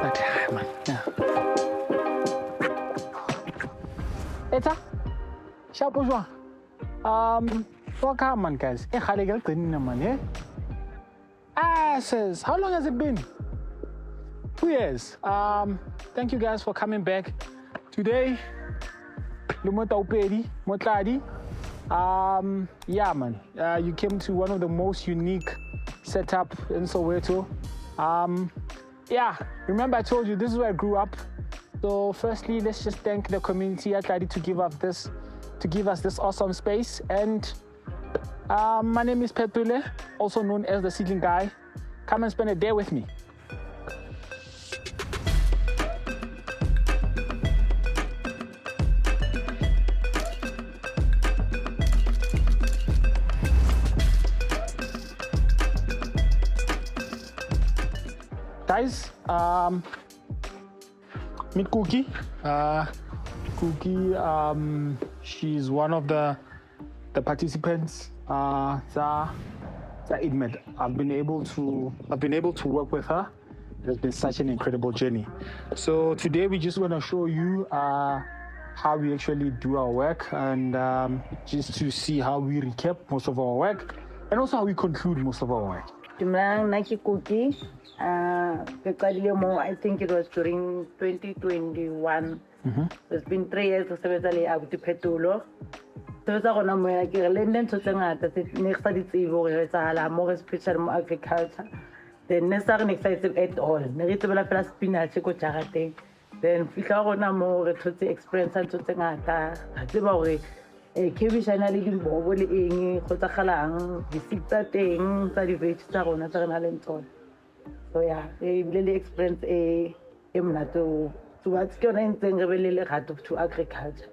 But, man, yeah. Eta, sharp as well. Welcome, man, guys. Man, says, how long has it been? 2 years. Thank you guys for coming back. Today, Tladi. Yeah, man. You came to one of the most unique setup in Soweto. Yeah, remember I told you this is where I grew up. So firstly, let's just thank the community at Tladi to give us this awesome space. And my name is Phetole, also known as the Seedling Guy. Come and spend a day with me. Guys, meet Cookie. Cookie, she's one of the participants. INMED. I've been able to work with her. It has been such an incredible journey. So today we just want to show you how we actually do our work, and just to see how we recap most of our work and also how we conclude most of our work. Cookie. I think it was during 2021. It's been 3 years to Phetole. So it's going to be a London to next more especially more agriculture. Then next excited at all. Neritable plus spinach, then we can more to experience and to think cabbage analysis over the Hotakalang, the six thing, the vegetable. So yeah, they really experience a to what's going to really hard to agriculture.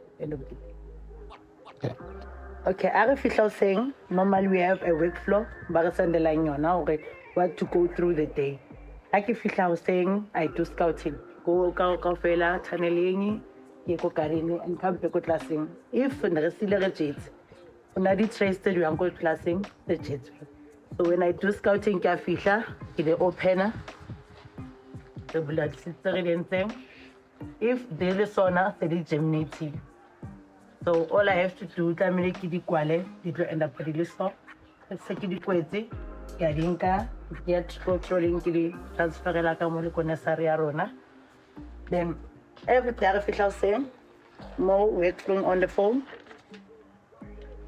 Okay, agriculture saying normally we have a workflow, but send the line now what to go through the day. Agriculture saying I do scouting, go fella, channeling, go carrying and come to classing. If the still jets, when I did trusted you go classing the jets. So when I do scouting fisher, in the opener, the blood sister thing. If there is sauna, there is germinating. So all I have to do, I make the quality, did you end up with the stock? The second quality, Garinka, get controlling the transfer like a molecule rona. Then every artificial saying, more working on the phone.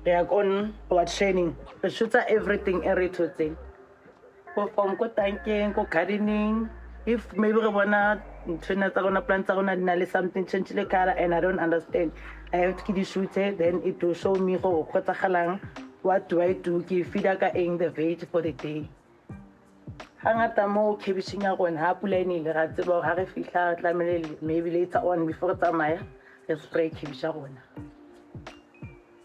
They are on our training. The shooter everything, everything. Go from go tanking, go gardening. If maybe I wanna plant something change the color and I don't understand, I have to keep shooting. Then it will show me what do I do? Give feed in the veg for the day. Hangata mo kibishing on hapuleni maybe later on before Tamaya, let's spray kibisha.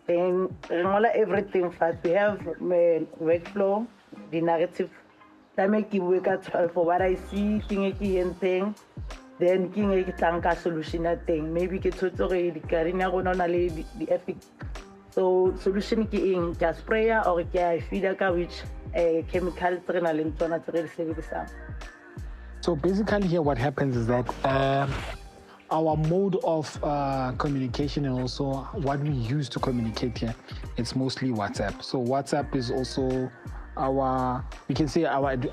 Then everything fast. We have my workflow, the narrative. I make you work out for what I see, and thing. Then king a tanka solution thing. Maybe get to the carina on the epic. So solution in just sprayer or feeder which a chemical trainer. So basically here what happens is that our mode of communication and also what we use to communicate here, it's mostly WhatsApp. So WhatsApp is also our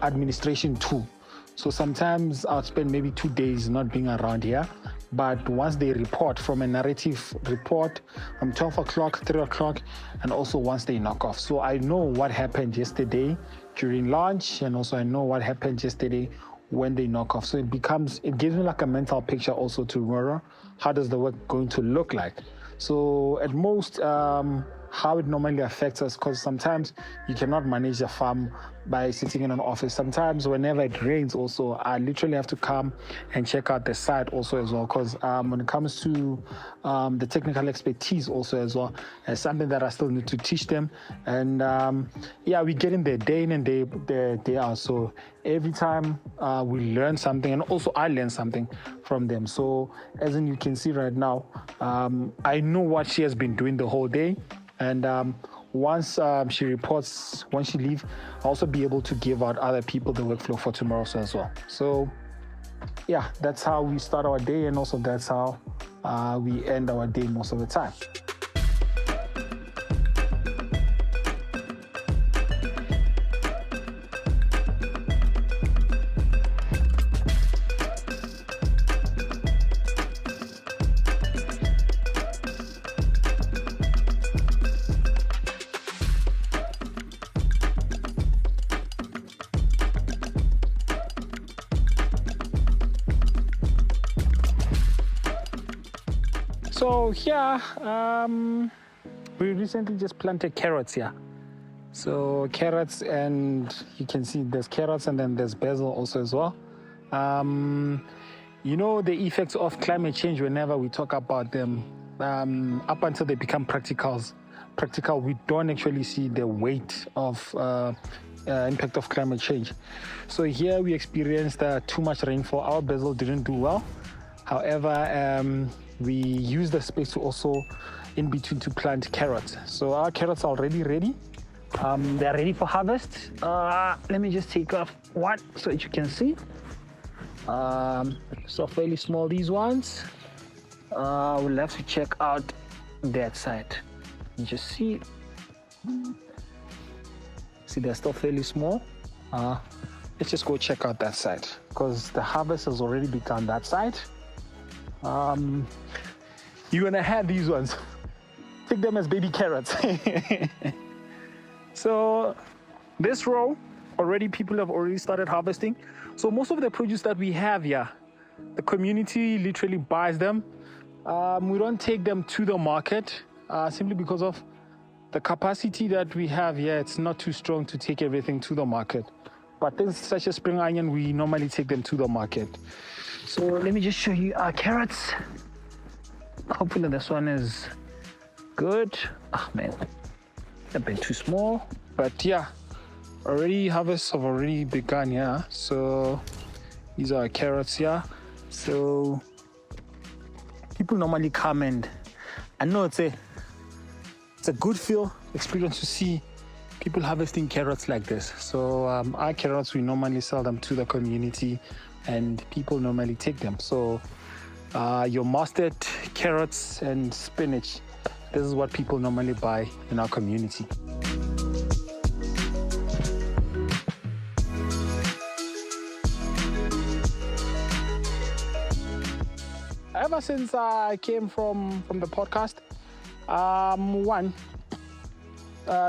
administration tool. So sometimes I'll spend maybe 2 days not being around here, but once they report from a narrative report from 12 o'clock, 3 o'clock, and also once they knock off. So I know what happened yesterday during lunch, and also I know what happened yesterday when they knock off. So it gives me like a mental picture also tomorrow. How does the work going to look like? So at most, how it normally affects us, because sometimes you cannot manage a farm by sitting in an office. Sometimes whenever it rains also, I literally have to come and check out the site also as well, because when it comes to the technical expertise also as well, it's something that I still need to teach them. And yeah, we get in there day in and day out. So every time we learn something, and also I learn something from them. So as in you can see right now, I know what she has been doing the whole day. And once she reports, when she leaves, I'll also be able to give out other people the workflow for tomorrow as well. So yeah, that's how we start our day, and also that's how we end our day most of the time. So here, we recently just planted carrots here. So carrots, and you can see there's carrots and then there's basil also as well. You know, the effects of climate change, whenever we talk about them, up until they become practical, we don't actually see the weight of impact of climate change. So here we experienced too much rainfall. Our basil didn't do well. However, we use the space to also in between to plant carrots. So our carrots are already ready. They're ready for harvest. Let me just take off one so that you can see. So fairly small, these ones. We'll have to check out that side. You just see they're still fairly small. Let's just go check out that side because the harvest has already begun that side. You're gonna have these ones. Take them as baby carrots. So this row, already people have already started harvesting. So most of the produce that we have here, the community literally buys them. We don't take them to the market simply because of the capacity that we have here. It's not too strong to take everything to the market. But things such as spring onion, we normally take them to the market. So let me just show you our carrots. Hopefully this one is good. Oh man, a bit too small. But yeah, already harvests have already begun here. So these are our carrots here. So people normally come, and I know it's a good experience to see people harvesting carrots like this. So our carrots, we normally sell them to the community and people normally take them. So your mustard, carrots and spinach, this is what people normally buy in our community. Ever since I came from the podcast,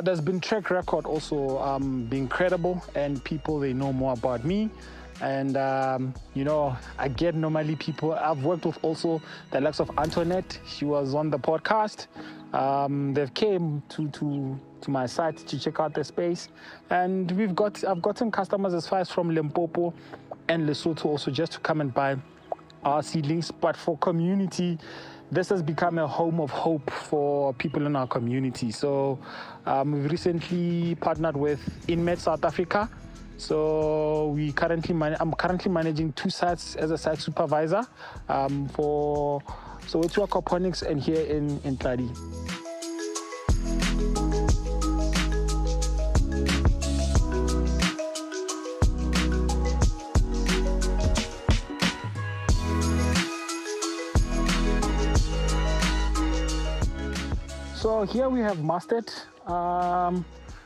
there's been track record also being credible, and people, they know more about me. And you know, I get normally people I've worked with, also the likes of Antoinette. She was on the podcast. They've came to my site to check out the space, and I've gotten customers as far as from Limpopo and Lesotho also, just to come and buy our seedlings. But for community, this has become a home of hope for people in our community. So we've recently partnered with INMED South Africa. So I'm currently managing 2 sites as a site supervisor for Soweto Aquaponics and here in Tladi. So here we have mustard.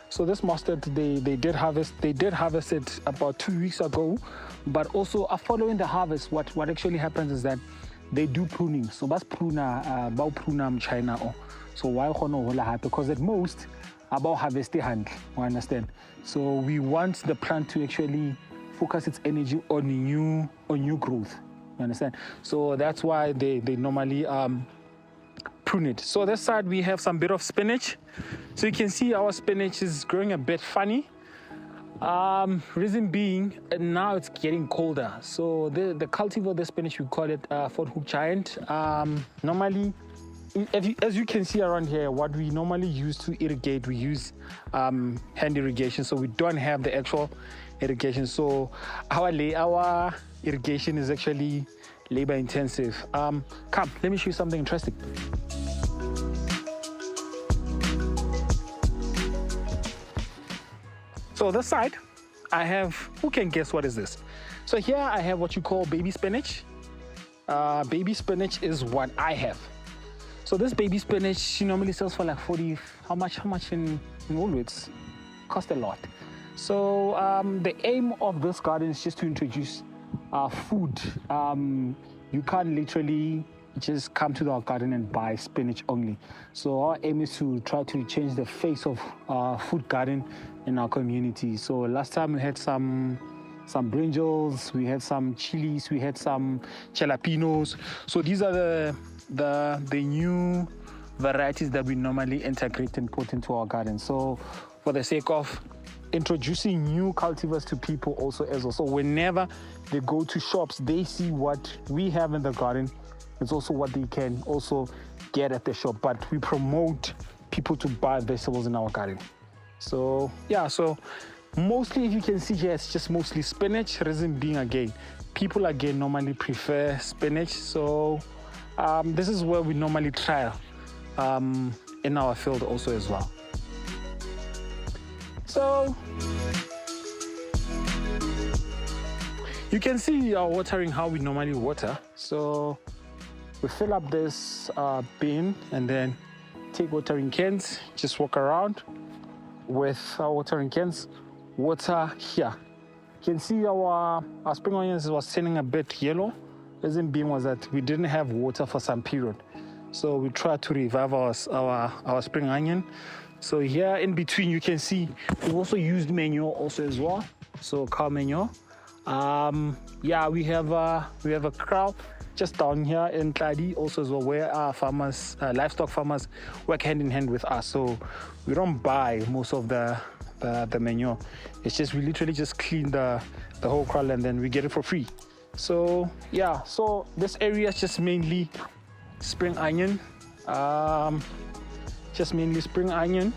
So this mustard, they did harvest it about 2 weeks ago. But also following the harvest, what actually happens is that they do pruning. So that's pruna China. So why because at most about harvest hand, you understand? So we want the plant to actually focus its energy on new growth. You understand? So that's why they normally prune it. So this side we have some bit of spinach. So you can see our spinach is growing a bit funny. Reason being, now it's getting colder. So the cultivar of the spinach, we call it Fort Hook Giant. Normally, as you can see around here, what we normally use to irrigate, we use hand irrigation. So we don't have the actual irrigation. So our irrigation is actually labor intensive. Come, let me show you something interesting. So this side, I have, who can guess what is this? So here I have what you call baby spinach. Baby spinach is what I have. So this baby spinach, she normally sells for like 40, how much in Woolworths? Cost a lot. So the aim of this garden is just to introduce food. You can't literally just come to our garden and buy spinach only. So our aim is to try to change the face of food garden in our community. So last time we had some brinjals, we had some chilies, we had some jalapenos. So these are the new varieties that we normally integrate and put into our garden. So for the sake of introducing new cultivars to people also as well. So whenever they go to shops, they see what we have in the garden. It's also what they can also get at the shop. But we promote people to buy vegetables in our garden. So yeah, so mostly if you can see here, it's just mostly spinach. Reason being, again, people again normally prefer spinach. So this is where we normally trial in our field also as well. So you can see our watering, how we normally water. So we fill up this bin and then take watering cans, just walk around with our watering cans, water here. You can see our spring onions was turning a bit yellow. Reason being was that we didn't have water for some period. So we tried to revive our spring onion. So here in between, you can see we've also used manure also as well. So cow manure. Yeah, we have a crowd just down here in Tladi also as well, where our farmers, livestock farmers, work hand in hand with us. So we don't buy most of the manure. It's just we literally just clean the whole crowd and then we get it for free. So yeah, so this area is just mainly spring onion. Just mainly spring onion.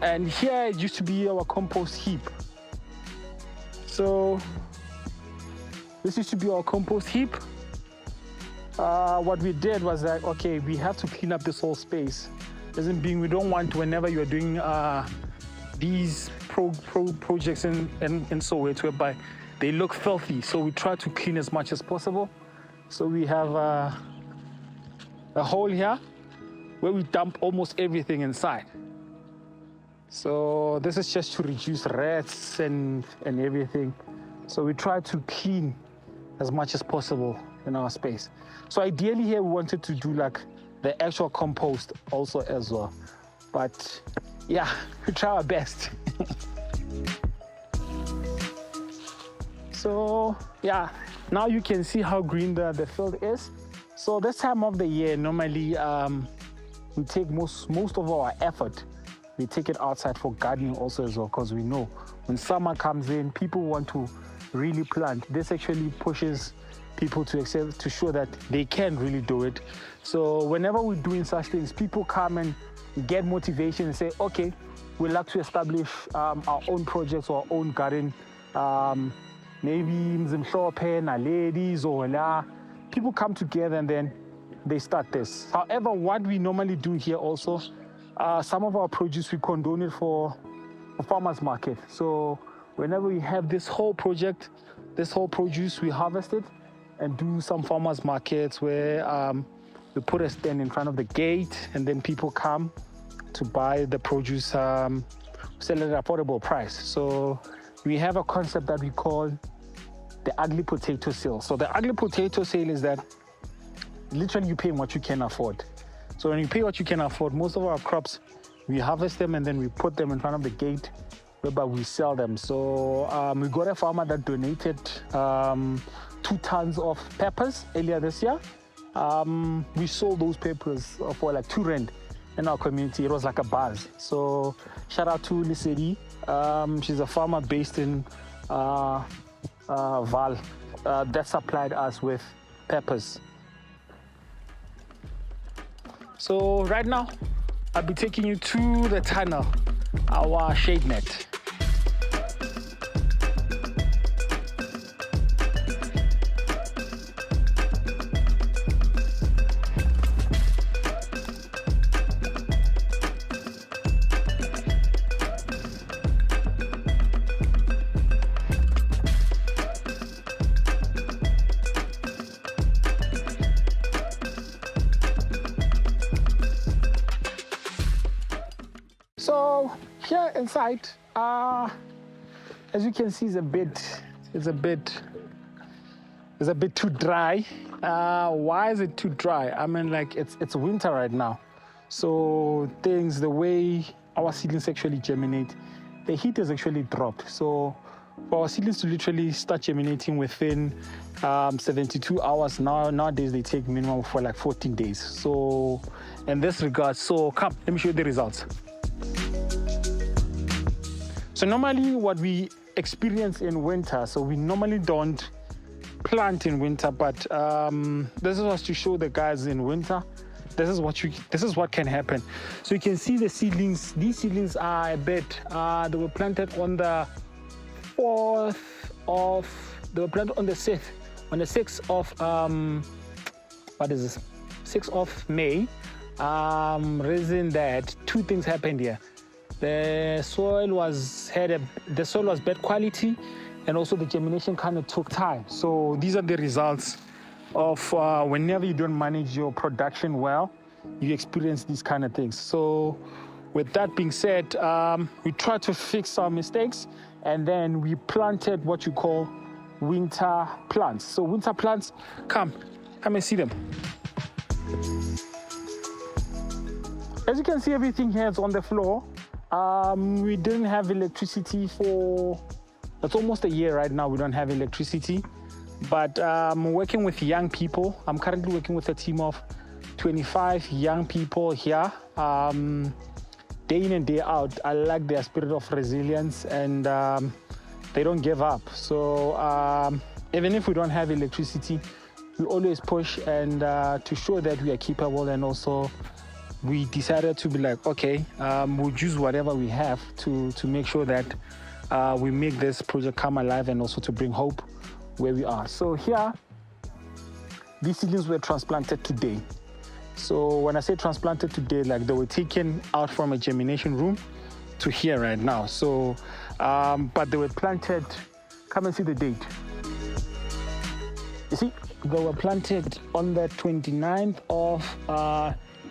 And here it used to be our compost heap. So this used to be our compost heap. What we did was that, okay, we have to clean up this whole space. Reason being, we don't want, whenever you're doing these projects in Soweto, whereby they look filthy. So we try to clean as much as possible. So we have a hole here where we dump almost everything inside. So this is just to reduce rats and everything. So we try to clean as much as possible in our space. So ideally here we wanted to do like the actual compost also as well. But yeah, we try our best. So yeah, now you can see how green the field is. So this time of the year, normally we take most of our effort, we take it outside for gardening also as well, because we know when summer comes in, people want to really plant. This actually pushes people to accept, to show that they can really do it. So whenever we're doing such things, people come and get motivation and say, okay, we'd like to establish our own projects or our own garden. Maybe Mzimhlope, Naledi, Zola. People come together and then they start this. However, what we normally do here also, some of our produce we condone it for farmers market. So whenever we have this whole project, this whole produce, we harvest it and do some farmers markets where we put a stand in front of the gate and then people come to buy the produce, sell it at an affordable price. So we have a concept that we call the ugly potato sale. So the ugly potato sale is that literally you pay what you can afford. So when you pay what you can afford, most of our crops, we harvest them and then we put them in front of the gate whereby we sell them. So we got a farmer that donated 2 tons of peppers earlier this year. We sold those peppers for like 2 rand in our community. It was like a buzz. So shout out to Tladi. She's a farmer based in Val that supplied us with peppers. So right now, I'll be taking you to the tunnel, our shade net. here inside, as you can see, it's a bit too dry. Why is it too dry? I mean, like it's winter right now, so the way our seedlings actually germinate, the heat has actually dropped. So for our seedlings to literally start germinating within 72 hours, nowadays they take minimum for like 14 days. So in this regard, so come, let me show you the results. So normally what we experience in winter, so we normally don't plant in winter, but this is what's to show the guys in winter. This is what can happen. So you can see the seedlings. These seedlings are a bit. They were planted on the 4th of. They were planted on the 6th. On the 6th of what is this? 6th of May. Reason that two things happened here. The soil was bad quality, and also the germination kind of took time. So these are the results of whenever you don't manage your production well, you experience these kind of things. So with that being said, we tried to fix our mistakes, and then we planted what you call winter plants. So winter plants, come and see them. As you can see, everything here is on the floor. We didn't have electricity for, it's almost a year right now we don't have electricity. But working with young people, I'm currently working with a team of 25 young people here. Day in and day out, I like their spirit of resilience, and they don't give up. So even if we don't have electricity, we always push and to show that we are capable, and also we decided to be like, okay, we'll use whatever we have to make sure that we make this project come alive, and also to bring hope where we are. So here, these seedlings were transplanted today. So when I say transplanted today, like they were taken out from a germination room to here right now. So, but they were planted, come and see the date. You see, they were planted on the 29th of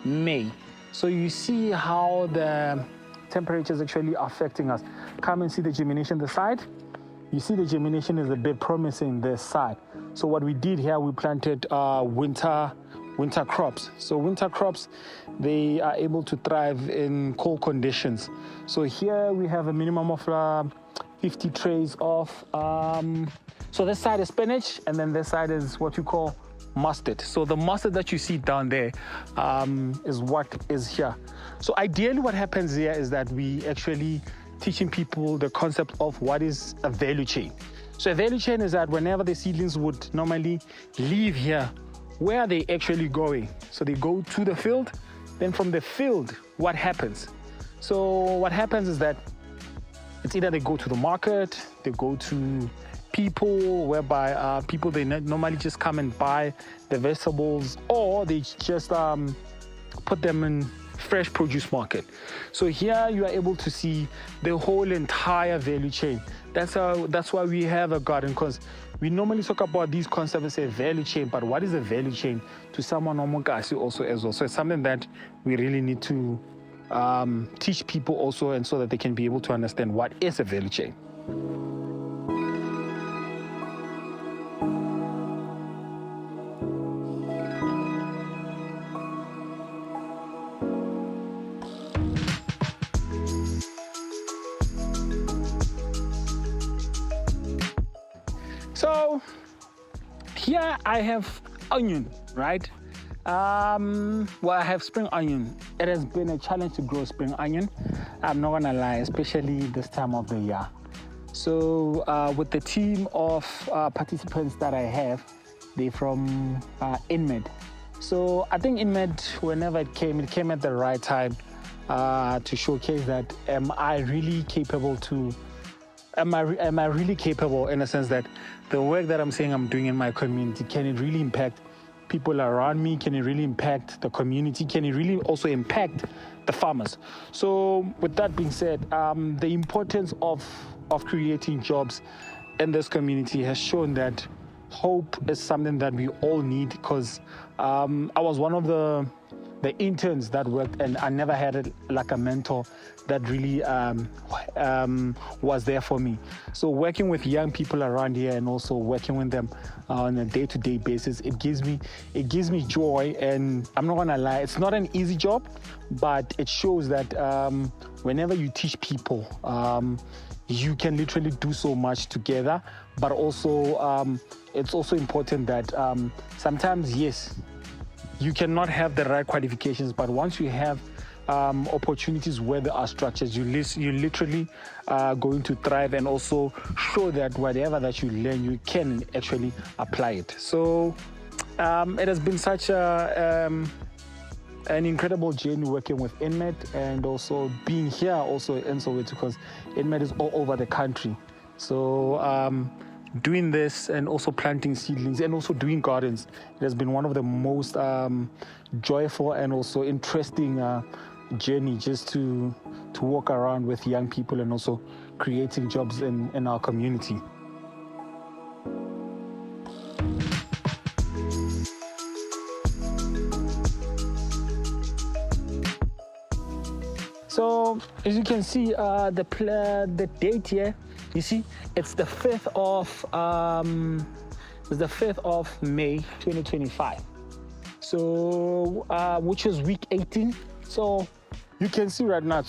May. So you see how the temperature is actually affecting us. Come and see the germination the side. You see the germination is a bit promising this side. So what we did here, we planted winter crops. So winter crops, they are able to thrive in cold conditions. So here we have a minimum of 50 trays of, so this side is spinach, and then this side is what you call mustard. So the mustard that you see down there is what is here. So ideally what happens here is that we actually teaching people the concept of what is a value chain. So a value chain is that whenever the seedlings would normally leave here, where are they actually going? So they go to the field, then from the field, what happens? So what happens is that it's either they go to the market, they go to people, whereby people, they normally just come and buy the vegetables, or they just put them in fresh produce market. So here you are able to see the whole entire value chain. That's why we have a garden, because we normally talk about these concepts and say value chain, but what is a value chain to someone also as well? So it's something that we really need to teach people also, and so that they can be able to understand what is a value chain. So here I have onion, right? Well, I have spring onion. It has been a challenge to grow spring onion. I'm not gonna lie, especially this time of the year. So with the team of participants that I have, they're from INMED. So I think INMED, whenever it came at the right time to showcase that am I really capable in a sense that the work that I'm saying I'm doing in my community, can it really impact people around me? Can it really impact the community? Can it really also impact the farmers? So with that being said, the importance of creating jobs in this community has shown that hope is something that we all need, because I was one of the the interns that worked, and I never had like a mentor that really was there for me. So working with young people around here and also working with them on a day-to-day basis, it gives me joy. And I'm not gonna lie, it's not an easy job, but it shows that whenever you teach people, you can literally do so much together. But also it's also important that sometimes, yes, you cannot have the right qualifications, but once you have opportunities where there are structures, you literally going to thrive and also show that whatever that you learn, you can actually apply it. So it has been such an incredible journey working with INMED, and also being here also in Soweto, because INMED is all over the country. So doing this and also planting seedlings and also doing gardens, it has been one of the most joyful and also interesting journey, just to walk around with young people and also creating jobs in our community. So as you can see, the date here, you see, it's the 5th of May 2025. So which is week 18. So you can see right now,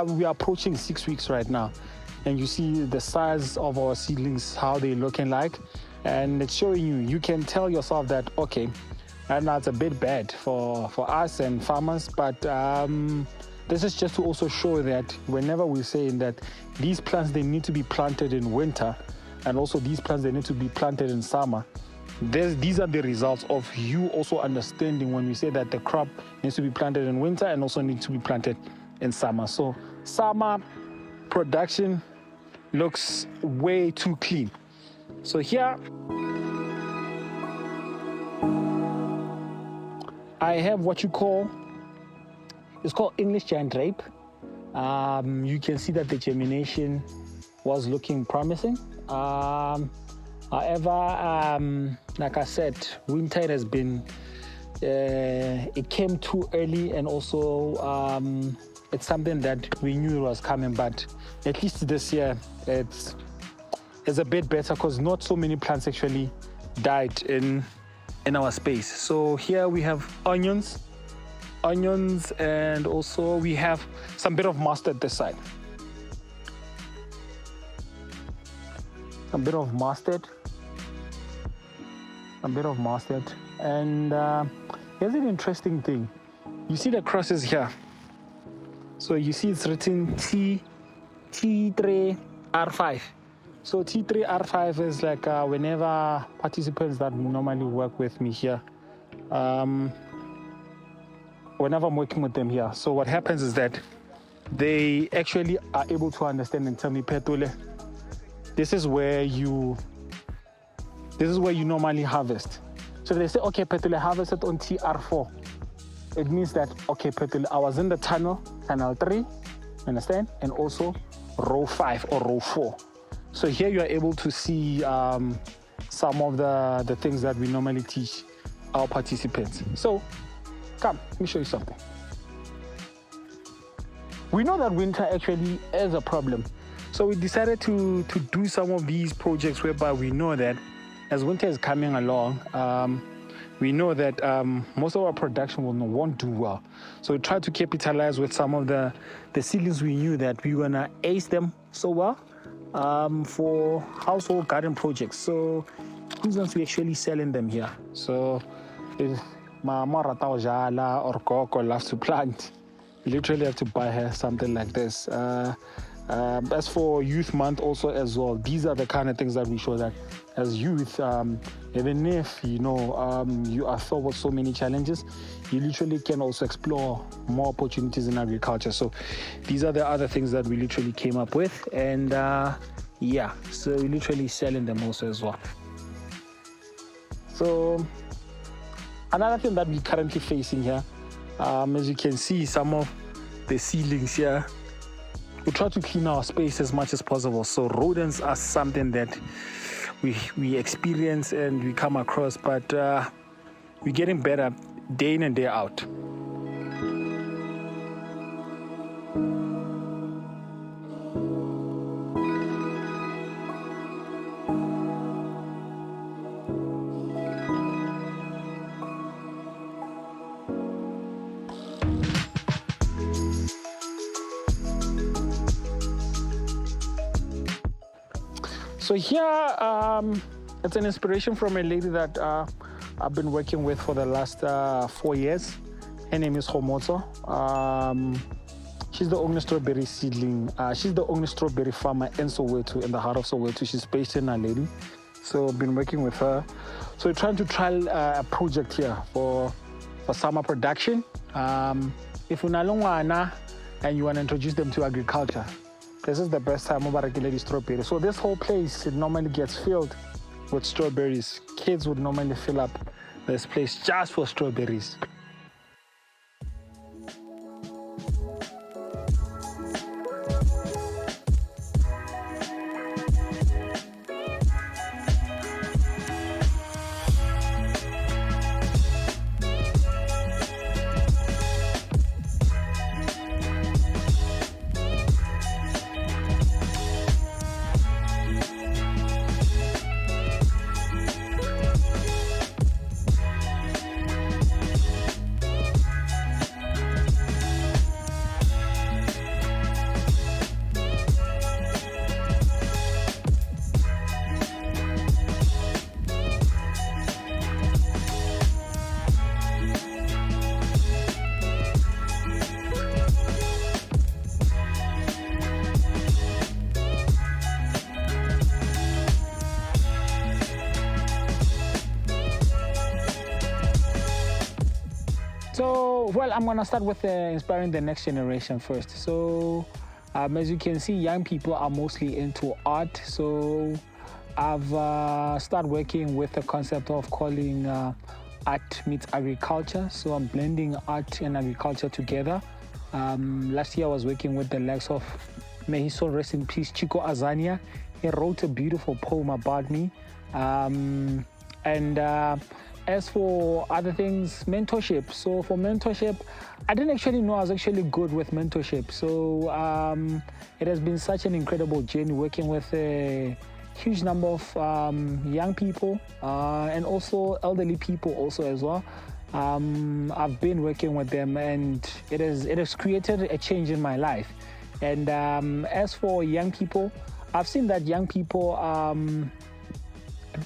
we are approaching 6 weeks right now, and you see the size of our seedlings, how they're looking like, and it's showing you can tell yourself that, okay, and that's a bit bad for us and farmers, but this is just to also show that whenever we're saying that these plants, they need to be planted in winter, and also these plants, they need to be planted in summer. These are the results of you also understanding when we say that the crop needs to be planted in winter and also needs to be planted in summer. So summer production looks way too clean. So here I have what you call, it's called English giant rape. You can see that the germination was looking promising. However, like I said, winter has been, it came too early, and also it's something that we knew it was coming, but at least this year it's a bit better, because not so many plants actually died in our space. So here we have onions, and also we have some bit of mustard this side. A bit of mustard. And here's an interesting thing. You see the crosses here. So you see it's written T3R5. So T3R5 is like whenever participants that normally work with me here, whenever I'm working with them here, so what happens is that they actually are able to understand and tell me, Phetole, this is where you normally harvest. So they say, okay, Phetole, harvested on TR4. It means that, okay, Phetole, I was in the tunnel 3, understand? And also row 5 or row 4. So here you are able to see some of the things that we normally teach our participants. So come, let me show you something. We know that winter actually is a problem. So we decided to do some of these projects whereby we know that as winter is coming along, we know that most of our production won't do well. So we tried to capitalize with some of the seedlings we knew that we were gonna ace them so well for household garden projects. So these ones we actually selling them here. So if Mama Rata Ojala or Coco loves to plant, you literally have to buy her something like this. As for Youth Month also as well, these are the kind of things that we show that as youth, even if you are filled with so many challenges, you literally can also explore more opportunities in agriculture. So these are the other things that we literally came up with, and so we're literally selling them also as well. So another thing that we're currently facing here, as you can see, some of the seedlings here, we try to clean our space as much as possible. So rodents are something that we experience and we come across, but we're getting better day in and day out. So here, it's an inspiration from a lady that I've been working with for the last 4 years. Her name is Homotso. She's the only strawberry seedling. She's the only strawberry farmer in Soweto, in the heart of Soweto. She's based in Tladi. So I've been working with her. So we're trying to trial a project here for summer production. If you're not and you want to introduce them to agriculture, this is the best time over regular strawberries. So this whole place, it normally gets filled with strawberries. Kids would normally fill up this place just for strawberries. So, well, I'm going to start with inspiring the next generation first. So, as you can see, young people are mostly into art. So, I've started working with the concept of calling art meets agriculture. So, I'm blending art and agriculture together. Last year, I was working with the likes of, may his soul rest in peace, Chico Azania. He wrote a beautiful poem about me. As for other things, mentorship. So for mentorship, I didn't actually know I was actually good with mentorship. So it has been such an incredible journey working with a huge number of young people and also elderly people also as well. I've been working with them and it has created a change in my life. And as for young people, I've seen that young people,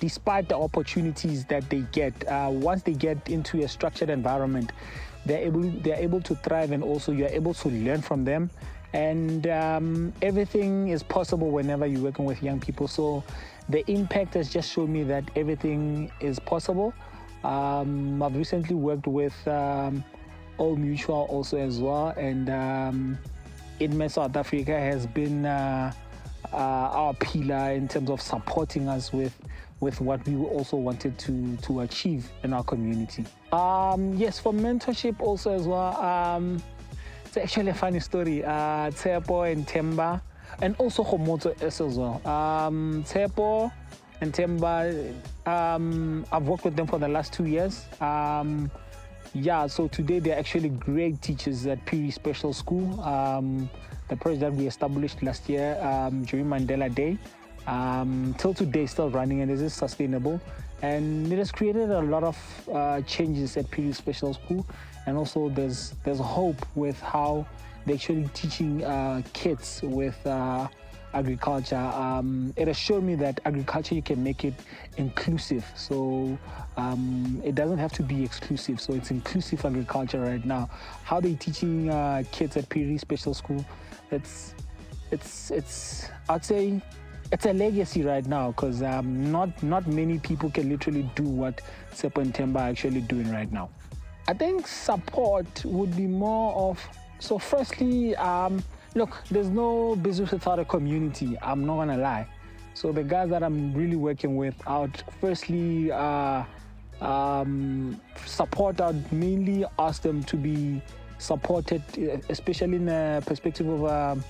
despite the opportunities that they get, once they get into a structured environment, they're able to thrive, and also you're able to learn from them. And everything is possible whenever you're working with young people. So the impact has just shown me that everything is possible. I've recently worked with All Mutual also as well, and INMED South Africa has been our pillar in terms of supporting us with what we also wanted to achieve in our community. Yes, for mentorship also as well. It's actually a funny story. Tsepo and Temba, and also Homoto as well. Tsepo and Temba, I've worked with them for the last 2 years. Yeah, so today they're actually great teachers at Piri Special School. The project that we established last year during Mandela Day. Till today still running, and it is sustainable, and it has created a lot of changes at Piri Special School. And also there's hope with how they're actually teaching kids with agriculture. It has shown me that agriculture, you can make it inclusive, so it doesn't have to be exclusive. So it's inclusive agriculture right now. How they're teaching kids at Piri Special School, it's I'd say it's a legacy right now, because not many people can literally do what Sepo and Temba are actually doing right now. I think support would be more of, so firstly, look, there's no business without a community, I'm not gonna lie. So the guys that I'm really working with, I would firstly support, I'd mainly ask them to be supported, especially in the perspective of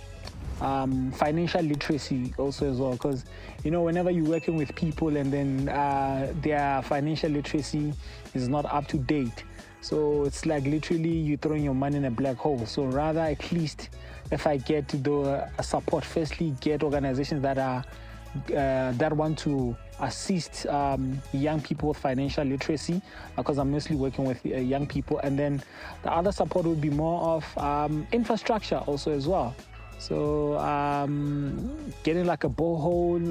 financial literacy also as well, because whenever you're working with people and then their financial literacy is not up to date, So it's like literally you throwing your money in a black hole. So rather, at least if I get to do support, firstly, get organizations that are that want to assist young people with financial literacy, because I'm mostly working with young people. And then the other support would be more of infrastructure also as well. So getting like a borehole,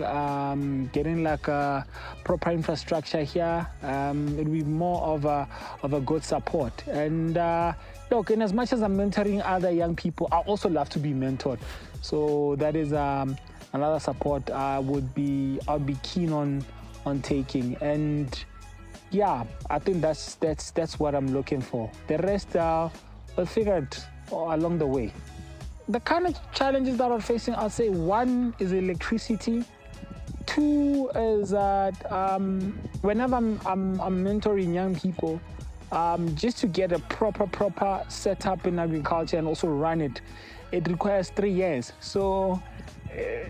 getting like a proper infrastructure here, it will be more of a good support. And look, in as much as I'm mentoring other young people, I also love to be mentored. So that is another support I'll be keen on taking. And yeah, I think that's what I'm looking for. The rest we'll figure it along the way. The kind of challenges that I'm facing, I'll say one is electricity. Two is that whenever I'm mentoring young people, just to get a proper setup in agriculture and also run it, it requires 3 years. So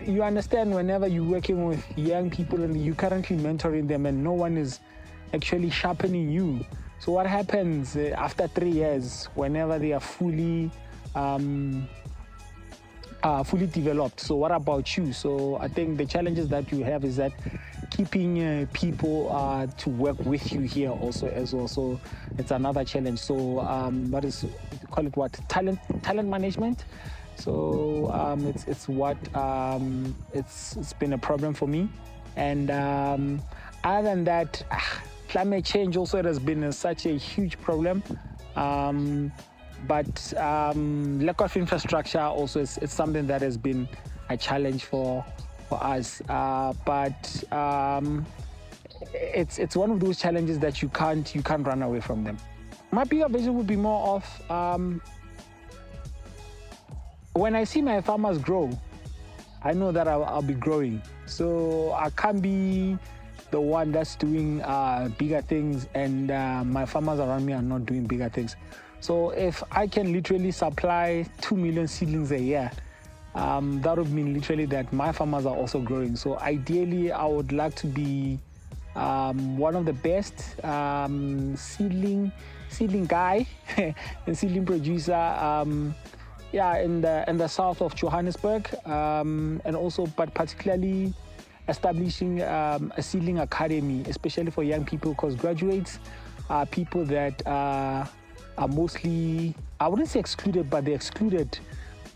you understand, whenever you're working with young people and you're currently mentoring them and no one is actually sharpening you. So what happens after 3 years, whenever they are fully developed? So what about you? So I think the challenges that you have is that keeping people to work with you here also as well. So it's another challenge. So what is, you call it what, talent management? So it's what it's been a problem for me. And other than that, climate change also has been such a huge problem. But lack of infrastructure also is something that has been a challenge for us. But it's one of those challenges that you can't run away from them. My bigger vision would be more of when I see my farmers grow, I know that I'll be growing. So I can't be the one that's doing bigger things and my farmers around me are not doing bigger things. So if I can literally supply 2 million seedlings a year, that would mean literally that my farmers are also growing. So ideally, I would like to be one of the best seedling guy and seedling producer, in the south of Johannesburg, and also, but particularly establishing a seedling academy, especially for young people, because graduates are people that are mostly, I wouldn't say excluded, but they're excluded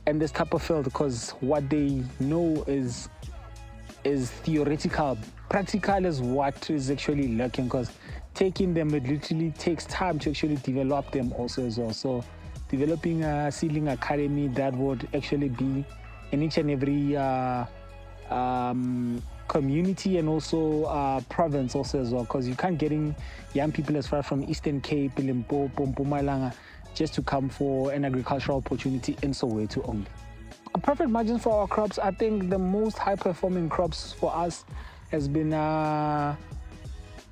in this type of field because what they know is theoretical. Practical is what is actually lacking, because taking them, it literally takes time to actually develop them also as well. So developing a seedling academy that would actually be in each and every community and also province also as well, because you can't getting young people as far from Eastern Cape, Limpopo, Mpumalanga, just to come for an agricultural opportunity in Soweto only. A profit margin for our crops, I think the most high performing crops for us has been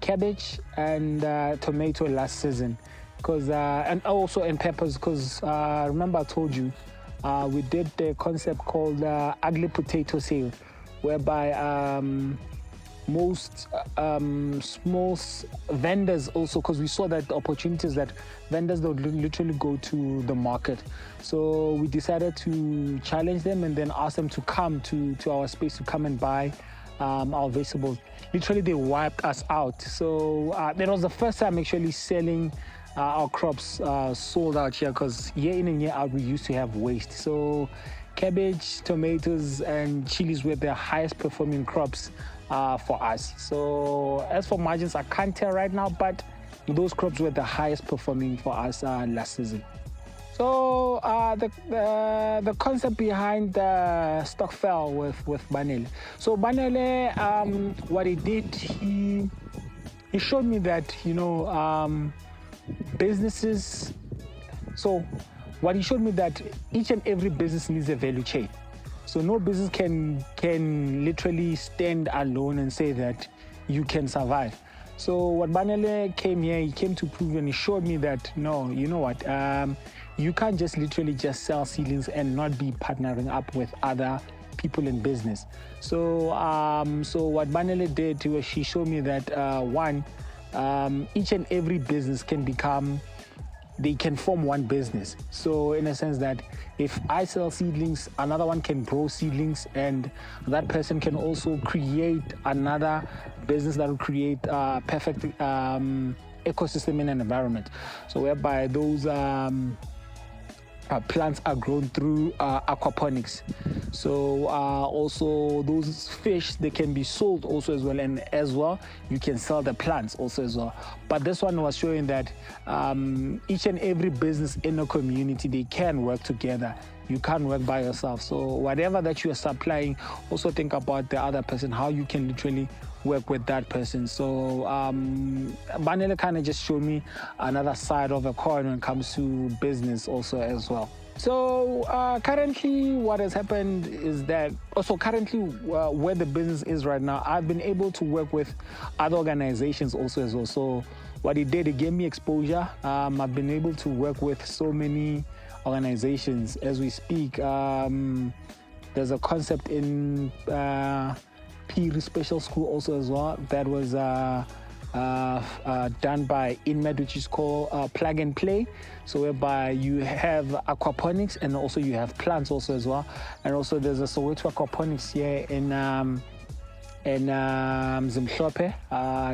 cabbage and tomato last season, because and also in peppers, because remember I told you we did the concept called ugly potato sale, whereby most small vendors also, because we saw that the opportunities that vendors would literally go to the market. So we decided to challenge them and then ask them to come to our space to come and buy our vegetables. Literally, they wiped us out. So that was the first time actually selling our crops sold out here, because year in and year out we used to have waste. So cabbage, tomatoes, and chilies were the highest performing crops for us. So as for margins, I can't tell right now, but those crops were the highest performing for us last season. So the concept behind the Stokvel with Banele. So Banele, what he did, he showed me that, businesses. So what he showed me that each and every business needs a value chain. So no business can literally stand alone and say that you can survive. So what Banele came here, he came to prove, and he showed me that, no, you know what, you can't just literally just sell seedlings and not be partnering up with other people in business. So what Banele did, he showed me that each and every business can become they can form one business. So in a sense that if I sell seedlings, another one can grow seedlings, and that person can also create another business that will create a perfect ecosystem in an environment. So whereby those plants are grown through aquaponics. So also those fish, they can be sold also as well, and as well you can sell the plants also as well. But this one was showing that each and every business in a community, they can work together. You can't work by yourself. So whatever that you are supplying, also think about the other person, how you can literally work with that person. So Banele kind of just showed me another side of a coin when it comes to business also as well. So currently what has happened is that also currently where the business is right now, I've been able to work with other organizations also as well. So what it did, it gave me exposure. I've been able to work with so many organizations as we speak. There's a concept in Piri Special School also as well that was done by INMED, which is called Plug and Play. So whereby you have aquaponics and also you have plants also as well. And also there's a Soweto aquaponics here in Zimhlope,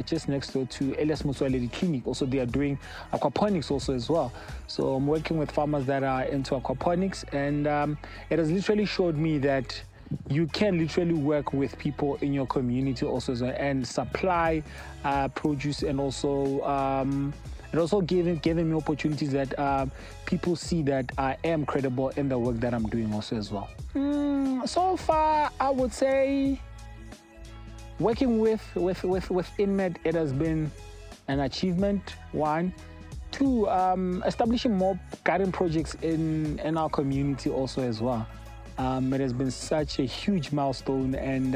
just next door to Elias Motsoaledi Clinic. Also they are doing aquaponics also as well. So I'm working with farmers that are into aquaponics, and it has literally showed me that you can literally work with people in your community also and supply produce, and also giving me opportunities that people see that I am credible in the work that I'm doing also as well. So far, I would say working with INMED, it has been an achievement. 1, 2, establishing more garden projects in our community also as well. It has been such a huge milestone, and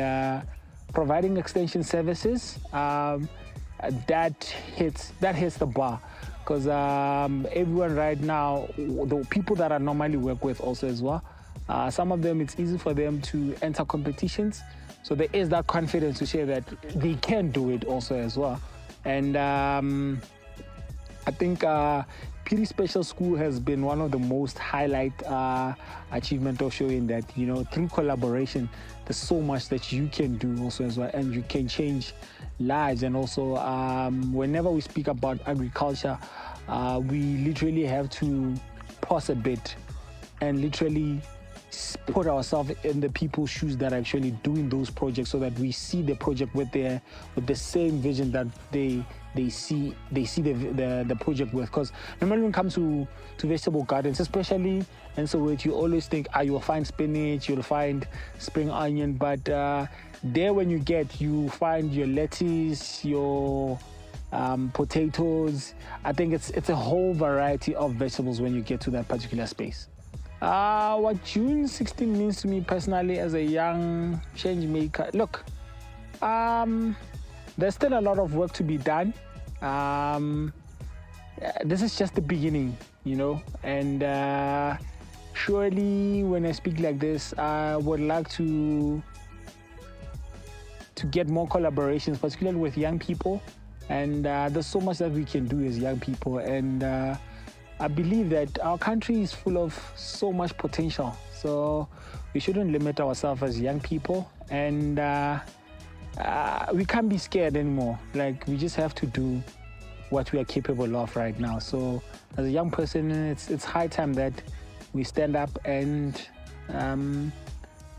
providing extension services that hits the bar, because everyone right now, the people that I normally work with also as well, some of them, it's easy for them to enter competitions, so there is that confidence to share that they can do it also as well. And I think Piri Special School has been one of the most highlight achievement of showing that, you know, through collaboration, there's so much that you can do also as well, and you can change lives. And also whenever we speak about agriculture, we literally have to pause a bit and literally put ourselves in the people's shoes that are actually doing those projects, so that we see the project with the same vision that they see the project with. Because normally when it comes to vegetable gardens, especially in Soweto, you always think you'll find spinach, you'll find spring onion, but there when you find your lettuce, your potatoes. I think it's a whole variety of vegetables when you get to that particular space. What June 16 means to me personally as a young change maker, look, there's still a lot of work to be done. This is just the beginning, you know, and surely when I speak like this, I would like to get more collaborations, particularly with young people. And there's so much that we can do as young people, and I believe that our country is full of so much potential, so we shouldn't limit ourselves as young people, and we can't be scared anymore. Like, we just have to do what we are capable of right now. So as a young person, it's high time that we stand up and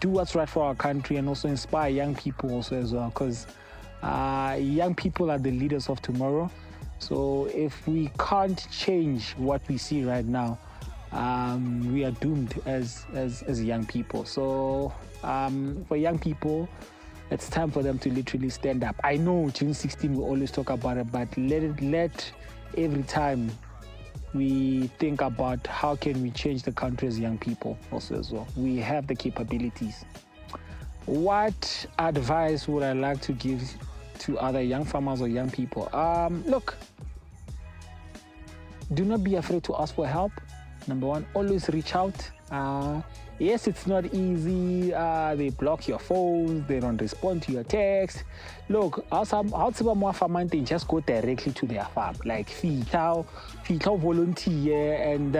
do what's right for our country, and also inspire young people also as well, because young people are the leaders of tomorrow. So if we can't change what we see right now, we are doomed as young people. So for young people, it's time for them to literally stand up. I know June 16 we always talk about it, but let every time we think about how can we change the country as young people also as well. We have the capabilities. What advice would I like to give to other young farmers or young people? Look, do not be afraid to ask for help. Number one, always reach out. Yes, it's not easy. They block your phones. They don't respond to your text. Look, outside more farming, just go directly to their farm. Like Phetole volunteer, and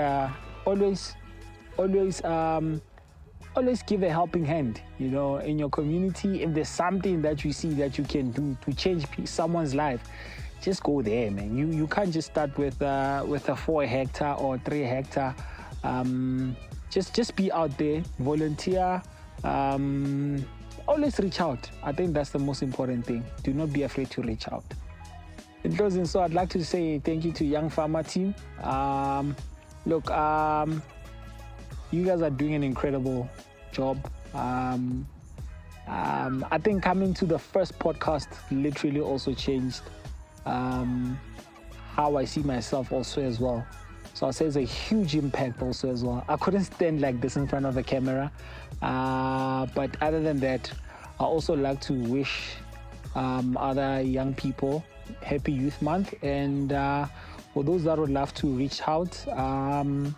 always give a helping hand, in your community. If there's something that you see that you can do to change someone's life, just go there, man. You can't just start with a 4 hectare or 3 hectare. Just be out there, volunteer. Always reach out. I think that's the most important thing. Do not be afraid to reach out. In closing, so I'd like to say thank you to Young Farmer team. Look, you guys are doing an incredible job. I think coming to the first podcast literally also changed how I see myself also as well. So I'll say it's a huge impact also as well. I couldn't stand like this in front of the camera. But other than that, I also like to wish other young people Happy Youth Month. And for those that would love to reach out, on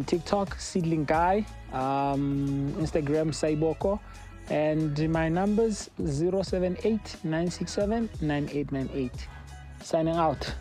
TikTok, Seedling Guy, Instagram, Saiboko, and my numbers 078 967 9898. Signing out.